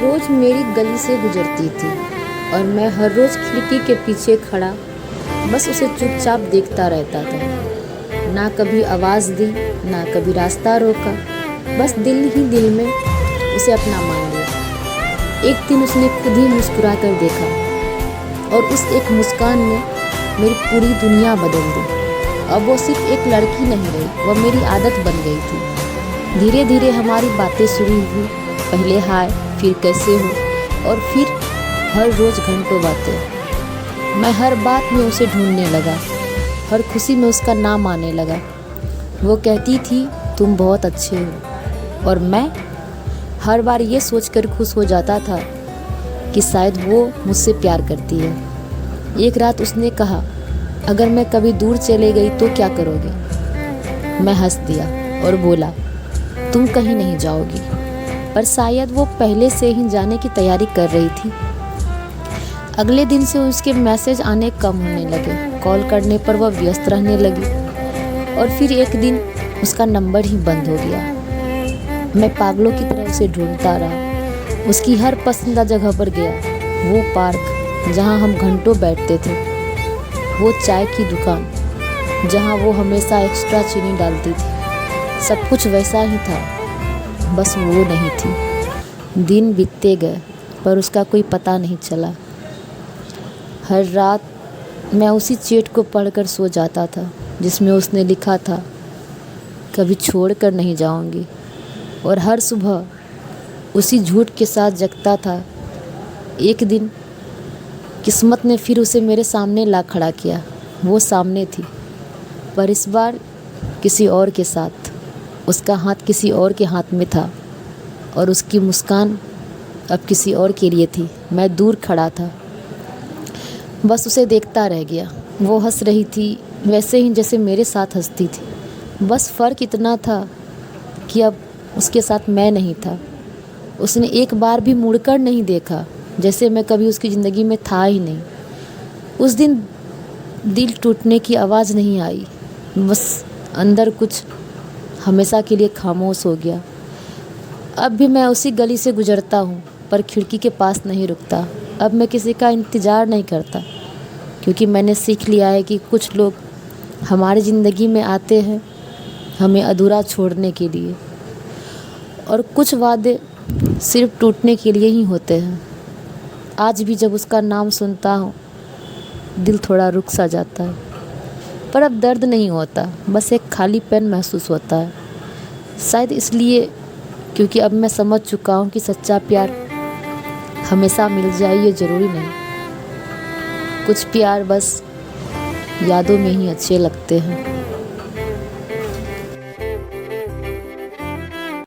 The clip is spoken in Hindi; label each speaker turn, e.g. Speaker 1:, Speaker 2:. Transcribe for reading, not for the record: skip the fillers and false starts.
Speaker 1: रोज़ मेरी गली से गुजरती थी और मैं हर रोज़ खिड़की के पीछे खड़ा बस उसे चुपचाप देखता रहता था। ना कभी आवाज़ दी, ना कभी रास्ता रोका, बस दिल ही दिल में उसे अपना मान लिया। एक दिन उसने खुद ही मुस्कुरा कर देखा और उस एक मुस्कान ने मेरी पूरी दुनिया बदल दी। अब वो सिर्फ एक लड़की नहीं रही, वह मेरी आदत बन गई थी। धीरे धीरे हमारी बातें शुरू हुई, पहले हाय, फिर कैसे हो, और फिर हर रोज़ घंटों बातें। मैं हर बात में उसे ढूंढने लगा, हर खुशी में उसका नाम आने लगा। वो कहती थी तुम बहुत अच्छे हो, और मैं हर बार ये सोचकर खुश हो जाता था कि शायद वो मुझसे प्यार करती है। एक रात उसने कहा, अगर मैं कभी दूर चले गई तो क्या करोगे? मैं हंस दिया और बोला, तुम कहीं नहीं जाओगी। पर शायद वो पहले से ही जाने की तैयारी कर रही थी। अगले दिन से उसके मैसेज आने कम होने लगे, कॉल करने पर वह व्यस्त रहने लगी, और फिर एक दिन उसका नंबर ही बंद हो गया। मैं पागलों की तरह उसे ढूंढता रहा, उसकी हर पसंदीदा जगह पर गया, वो पार्क जहां हम घंटों बैठते थे, वो चाय की दुकान जहां वो हमेशा एक्स्ट्रा चीनी डालती थी। सब कुछ वैसा ही था, बस वो नहीं थी। दिन बीतते गए पर उसका कोई पता नहीं चला। हर रात मैं उसी चैट को पढ़कर सो जाता था जिसमें उसने लिखा था, कभी छोड़ कर नहीं जाऊंगी, और हर सुबह उसी झूठ के साथ जगता था। एक दिन किस्मत ने फिर उसे मेरे सामने ला खड़ा किया। वो सामने थी, पर इस बार किसी और के साथ। उसका हाथ किसी और के हाथ में था और उसकी मुस्कान अब किसी और के लिए थी। मैं दूर खड़ा था, बस उसे देखता रह गया। वो हंस रही थी वैसे ही जैसे मेरे साथ हंसती थी, बस फ़र्क इतना था कि अब उसके साथ मैं नहीं था। उसने एक बार भी मुड़कर नहीं देखा, जैसे मैं कभी उसकी ज़िंदगी में था ही नहीं। उस दिन दिल टूटने की आवाज़ नहीं आई, बस अंदर कुछ हमेशा के लिए खामोश हो गया। अब भी मैं उसी गली से गुजरता हूँ, पर खिड़की के पास नहीं रुकता। अब मैं किसी का इंतज़ार नहीं करता, क्योंकि मैंने सीख लिया है कि कुछ लोग हमारी ज़िंदगी में आते हैं हमें अधूरा छोड़ने के लिए, और कुछ वादे सिर्फ टूटने के लिए ही होते हैं। आज भी जब उसका नाम सुनता हूँ दिल थोड़ा रुक सा जाता है, पर अब दर्द नहीं होता, बस एक खालीपन महसूस होता है। शायद इसलिए क्योंकि अब मैं समझ चुका हूँ कि सच्चा प्यार हमेशा मिल जाए ये ज़रूरी नहीं। कुछ प्यार बस यादों में ही अच्छे लगते हैं।